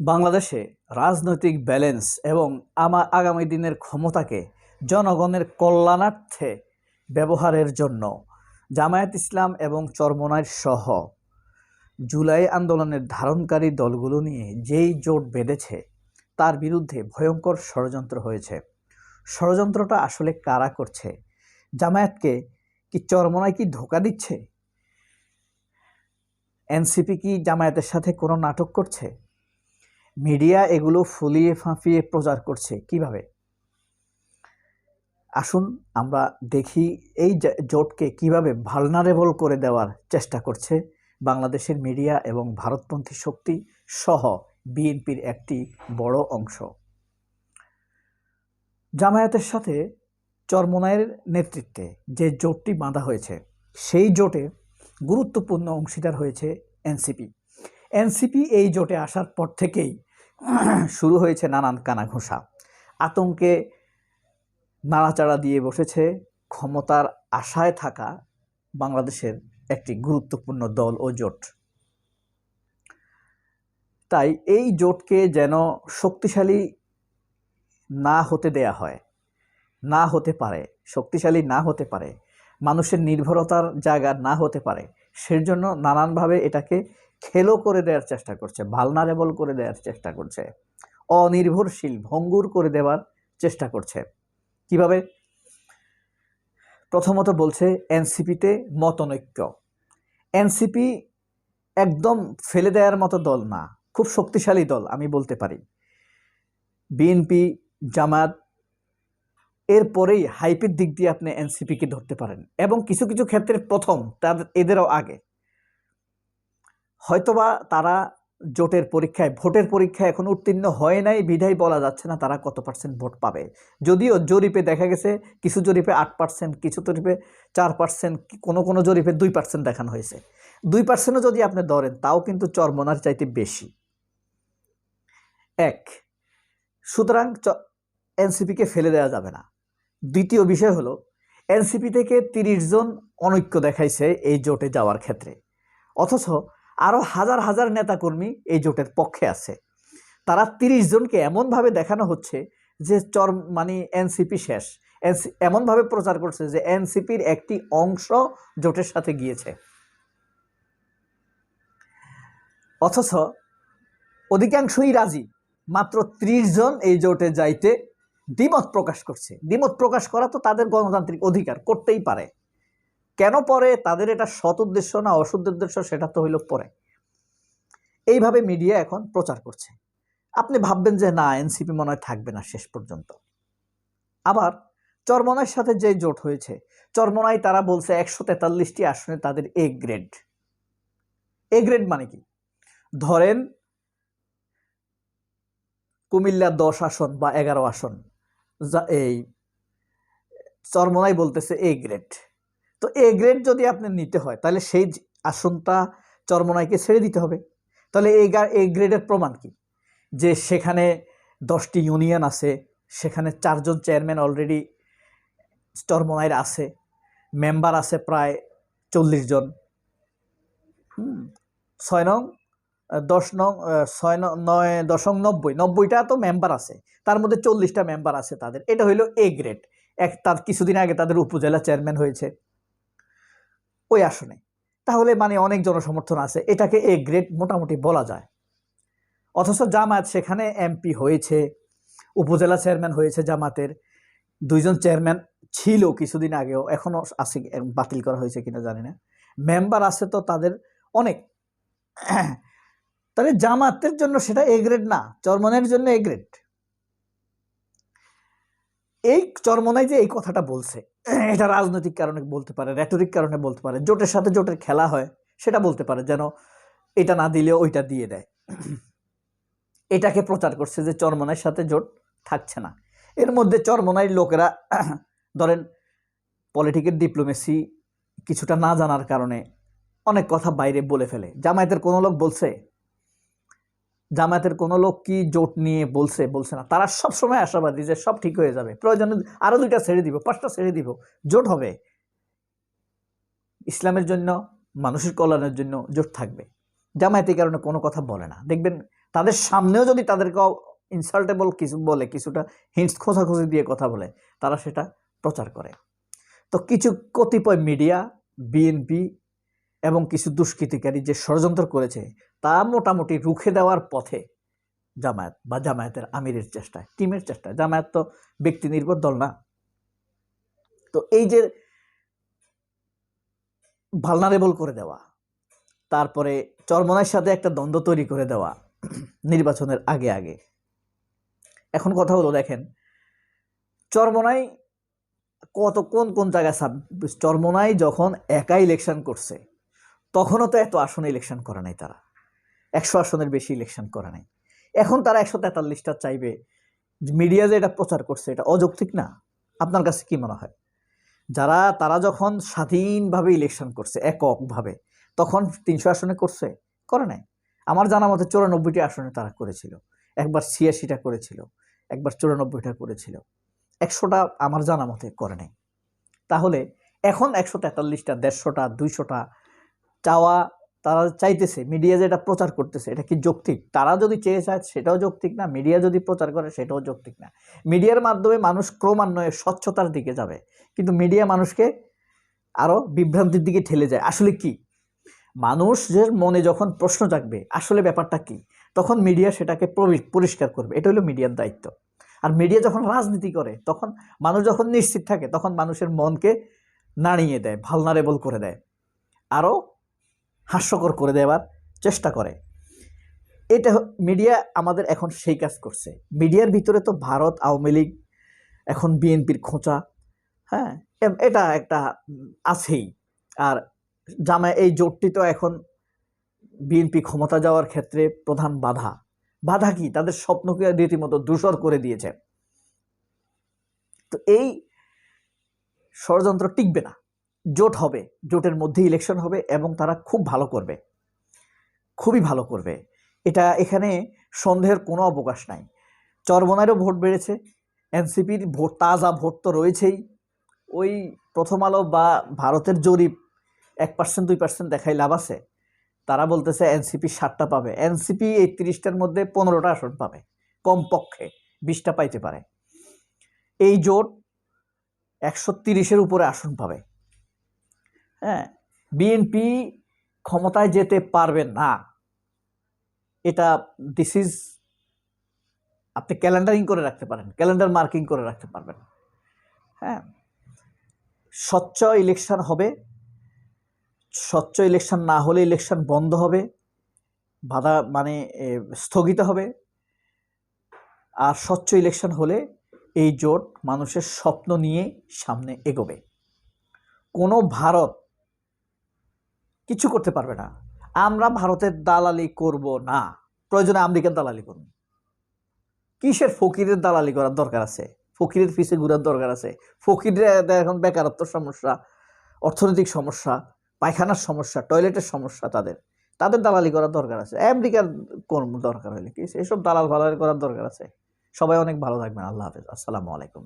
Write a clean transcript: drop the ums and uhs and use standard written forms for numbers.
বাংলাদেশে রাজনৈতিক ব্যালেন্স এবং আগামী দিনের ক্ষমতাকে জনগণের কল্যাণার্থে ব্যবহারের জন্য জামায়াত ইসলাম এবং চরমোনাই সহ জুলাই আন্দোলনের ধারণকারী দলগুলো নিয়ে যেই জোট বেঁধেছে তার বিরুদ্ধে ভয়ঙ্কর ষড়যন্ত্র হয়েছে। ষড়যন্ত্রটা আসলে কারা করছে? জামায়াতকে কি চরমোনাই কি ধোঁকা দিচ্ছে? এনসিপি কি জামায়াতের সাথে কোনো নাটক করছে? মিডিয়া এগুলো ফুলিয়ে ফাঁপিয়ে প্রচার করছে কিভাবে? আসুন আমরা দেখি এই জোটকে কিভাবে ভালনারেবল করে দেওয়ার চেষ্টা করছে বাংলাদেশের মিডিয়া এবং ভারতপন্থী শক্তি সহ বিএনপির একটি বড় অংশ। জামায়াতের সাথে চরমোনাইয়ের নেতৃত্বে যে জোটটি বাঁধা হয়েছে সেই জোটের গুরুত্বপূর্ণ অংশীদার হয়েছে এনসিপি। এনসিপি এই জোটে আসার পর থেকেই শুরু হয়েছে নানান কানাঘুষা, আতঙ্কে নাড়াচাড়া দিয়ে বসেছে ক্ষমতার আশায় থাকা বাংলাদেশের একটি গুরুত্বপূর্ণ দল ও জোট। তাই এই জোটকে যেন শক্তিশালী না হতে দেয়া হয়, না হতে পারে, শক্তিশালী না হতে পারে, মানুষের নির্ভরতার জায়গা না হতে পারে, সেজন্য নানানভাবে এটাকে খেলো করে দেওয়ার চেষ্টা করছে, ভালনারেবল করে দেওয়ার চেষ্টা করছে, অনির্ভরশীল ভঙ্গুর করে দেওয়ার চেষ্টা করছে। কিভাবে? প্রথমত বলছে এনসিপিতে মতনৈক্য। এনসিপি একদম ফেলে দেওয়ার মতো দল না, খুব শক্তিশালী দল আমি বলতে পারি। বিএনপি, জামাত এরপরেই হাইপের দিক দিয়ে আপনি এনসিপিকে ধরতে পারেন, এবং কিছু কিছু ক্ষেত্রে প্রথম এদেরও আগে। হয়তোবা তারা জোটের পরীক্ষায়, ভোটের পরীক্ষায় এখন উত্তীর্ণ হয় নাই বিধায় বলা যাচ্ছে না তারা কত পার্সেন্ট ভোট পাবে। যদিও জরিপে দেখা গেছে কিছু জরিপে 8%, কিছু জরিপে 4%, কোনো জরিপে 2% দেখানো হয়েছে। 2%ও যদি আপনি ধরেন তাও কিন্তু চরমোনার চাইতে বেশি। সুতরাং এনসিপিকে ফেলে দেওয়া যাবে না। দ্বিতীয় বিষয় হলো এনসিপি থেকে 30 জন অনৈক্য দেখাইছে এই জোটে যাওয়ার ক্ষেত্রে, অথচ আরও হাজার হাজার নেতাকর্মী এই জোটের পক্ষে আছে। তারা 30 জনকে এমনভাবে দেখানো হচ্ছে যে এনসিপি শেষ, এমনভাবে প্রচার করছে যে এনসিপির একটি অংশ জোটের সাথে গিয়েছে, অথচ অধিকাংশই রাজি। মাত্র 30 জন এই জোটে যাইতে দ্বিমত প্রকাশ করছে। দ্বিমত প্রকাশ করা তো তাদের গণতান্ত্রিক অধিকার, করতেই পারে। কেন পরে তাদের এটা সৎ উদ্দেশ্য না অসৎ উদ্দেশ্য সেটা তো হইল পরে। এইভাবে মিডিয়া এখন প্রচার করছে। আপনি ভাববেন যে না, এনসিপি মনে হয় থাকবে না শেষ পর্যন্ত। আবার চরমোনাইয়ের সাথে যে জোট হয়েছে, চরমোনাই তারা বলছে 143টি আসনে তাদের এ গ্রেড। এ গ্রেড মানে কি? ধরেন কুমিল্লা 10 আসন বা 11 আসন, এই চরমোনাই বলতেছে এ গ্রেড। তো এ গ্রেড যদি আপনি নিতে হয় তাহলে সেই আসনটা চরমোনাইকে ছেড়ে দিতে হবে। তাহলে এই গ্রেডের প্রমাণ কি? যে সেখানে 10টি ইউনিয়ন আছে, সেখানে 4 জন চেয়ারম্যান অলরেডি চরমোনাইয়ের আছে, মেম্বার আছে প্রায় 40 জন, 6 নং 10 নং 6 9 10 90টা তো মেম্বার আছে, তার মধ্যে 40টা মেম্বার আছে তাদের। এটা হইল এ গ্রেড। তার কিছুদিন আগে তাদের উপজেলা চেয়ারম্যান হয়েছে ওই আসনে, তাহলে অনেক জনসমর্থন আছে, এটাকে এ গ্রেড মোটামুটি বলা যায়। অথচ জামায়াত সেখানে এমপি হয়েছে, উপজেলা চেয়ারম্যান হয়েছে, জামাতের 2 জন চেয়ারম্যান ছিল কিছুদিন আগেও, এখনো আছে, বাতিল করা হয়েছে কিনা জানি না, মেম্বার আছে তো তাদের অনেক। তাহলে জামাতের জন্য সেটা এ গ্রেড না, চরমোনাইয়ের জন্য এ গ্রেড। এই চরমোনাই যে এই কথাটা বলছে, এটা রাজনৈতিক কারণে বলতে পারে, রেটরিক কারণে বলতে পারে, জোটের সাথে জোটের খেলা হয় সেটা বলতে পারে, যেন এটা না দিলেও ওইটা দিয়ে দেয়। এটাকে প্রচার করছে যে চরমোনাইয়ের সাথে জোট থাকছে না। এর মধ্যে চরমোনাইয়ের লোকেরা ধরেন পলিটিক্যাল ডিপ্লোমেসি কিছুটা না জানার কারণে অনেক কথা বাইরে বলে ফেলে। জামায়াতের কোনো লোক বলছে? জামায়াতের কোনো লোক কি জোট নিয়ে বলছে? বলছে না। তারা সবসময় আশাবাদী যে সব ঠিক হয়ে যাবে, প্রয়োজনে আরো 2টা ছেড়ে দিব, 5টা ছেড়ে দিব, জোট হবে, ইসলামের জন্য, মানুষের কল্যাণের জন্য জোট থাকবে। জামায়াত এই কারণে কোনো কথা বলে না। দেখবেন তাদের সামনেও যদি তাদেরকে ইনসাল্টেবল কিছু বলে, কিছুটা হিন্টস খোঁজাখুঁজি দিয়ে কথা বলে, তারা সেটা প্রচার করে। তো কিছু কতিপয় মিডিয়া, বিএনপি এবং কিছু দুষ্কৃতিকারী যে ষড়যন্ত্র করেছে তা মোটামুটি রুখে দেওয়ার পথে জামায়াত বা জামায়াতের আমিরের চেষ্টায়, টিমের চেষ্টায়। জামায়াত তো ব্যক্তি নির্ভর দল না। তো এই যে ভালনারেবল করে দেওয়া, তারপরে চরমোনাইয়ের সাথে একটা দ্বন্দ্ব তৈরি করে দেওয়া নির্বাচনের আগে আগে। এখন কথা হলো, দেখেন চরমোনাই কোন কোন জায়গায় চরমোনাই যখন একা ইলেকশন করছে তখনও তো এত আসনে ইলেকশন করে নাই, তারা 100 আসনের বেশি ইলেকশন করে নাই। এখন তারা 143টা চাইবে। মিডিয়া যে এটা প্রচার করছে এটা অযৌক্তিক না? আপনার কাছে কি মনে হয়? তারা যখন স্বাধীনভাবে ইলেকশন করছে এককভাবে, তখন 300 আসনে করছে? করে নাই। আমার জানা মতে 94টি আসনে তারা করেছিল, একবার 86টা করেছিল, একবার 94টা করেছিল, 100টা আমার জানা মতে করে নাই। তাহলে এখন 143টা, 150টা, 200টা চাওয়া তারা চাইতেছে, মিডিয়া যেটা প্রচার করতেছে এটা কি যৌক্তিক? তারা যদি চেয়ে চায় সেটাও যৌক্তিক না, মিডিয়া যদি প্রচার করে সেটাও যৌক্তিক না। মিডিয়ার মাধ্যমে মানুষ ক্রমান্বয়ে স্বচ্ছতার দিকে যাবে, কিন্তু মিডিয়া মানুষকে আরো বিভ্রান্তির দিকে ঠেলে যায়। আসলে কি মানুষের মনে যখন প্রশ্ন জাগবে আসলে ব্যাপারটা কি, তখন মিডিয়া সেটাকে পরিষ্কার করবে। এটা হলো মিডিয়ার দায়িত্ব। আর মিডিয়া যখন রাজনীতি করে, তখন মানুষ যখন নিশ্চিত থাকে, তখন মানুষের মনকে নাড়িয়ে দেয়, ভালনারেবল করে দেয়, আরো হাস্যকর করে দেওয়ার চেষ্টা করে। এটা মিডিয়া আমাদের এখন সেই কাজ করছে। মিডিয়ার ভিতরে তো ভারত, আওয়ামী লীগ, এখন বিএনপির খোঁচা, হ্যাঁ এটা একটা আছেই। আর এই জোটটি তো এখন বিএনপি ক্ষমতা যাওয়ার ক্ষেত্রে প্রধান বাধা কি? তাদের স্বপ্নকে রীতিমতো ধূসর করে দিয়েছে। তো এই ষড়যন্ত্র টিকবে না। জোট হবে, জোটের মধ্যে ইলেকশন হবে এবং তারা খুব ভালো করবে, খুবই ভালো করবে। এখানে সন্দেহের কোনো অবকাশ নাই। চরমোনাইয়েরও ভোট বেড়েছে, এনসিপির ভোট, তাজা ভোট তো রয়েছেই। ওই প্রথম আলো বা ভারতের জরিপ 1% 2% দেখাই লাভ আছে। তারা বলতেছে এনসিপি 7টা পাবে, এনসিপি এই 30টার মধ্যে 15টা আসন পাবে, কমপক্ষে 20টা পাইতে পারে। এই জোট 130-এর উপরে আসন পাবে। হ্যাঁ, বিএনপি ক্ষমতায় যেতে পারবে না, এটা আপনি ক্যালেন্ডারিং করে রাখতে পারেন, ক্যালেন্ডার মার্কিং করে রাখতে পারবেন। হ্যাঁ, স্বচ্ছ ইলেকশন হবে, স্বচ্ছ ইলেকশন না হলে ইলেকশন বন্ধ হবে, স্থগিত হবে। আর স্বচ্ছ ইলেকশন হলে এই জোট মানুষের স্বপ্ন নিয়ে সামনে এগোবে। কোনো ভারত কিছু করতে পারবে না। আমরা ভারতের দালালি করব না, প্রয়োজনে আমেরিকার দালালি করব। কিসের ফকিরের দালালি করার দরকার আছে? ফকিরের পিছে ঘুরার দরকার আছে? ফকিরের এখন বেকারত্ব সমস্যা, অর্থনৈতিক সমস্যা, পায়খানার সমস্যা, টয়লেটের সমস্যা, তাদের দালালি করার দরকার আছে? আমেরিকার কোন দরকার হলে কি এসব দালাল ফালালি করার দরকার আছে? সবাই অনেক ভালো থাকবেন। আল্লাহ হাফেজ। আসসালামু আলাইকুম।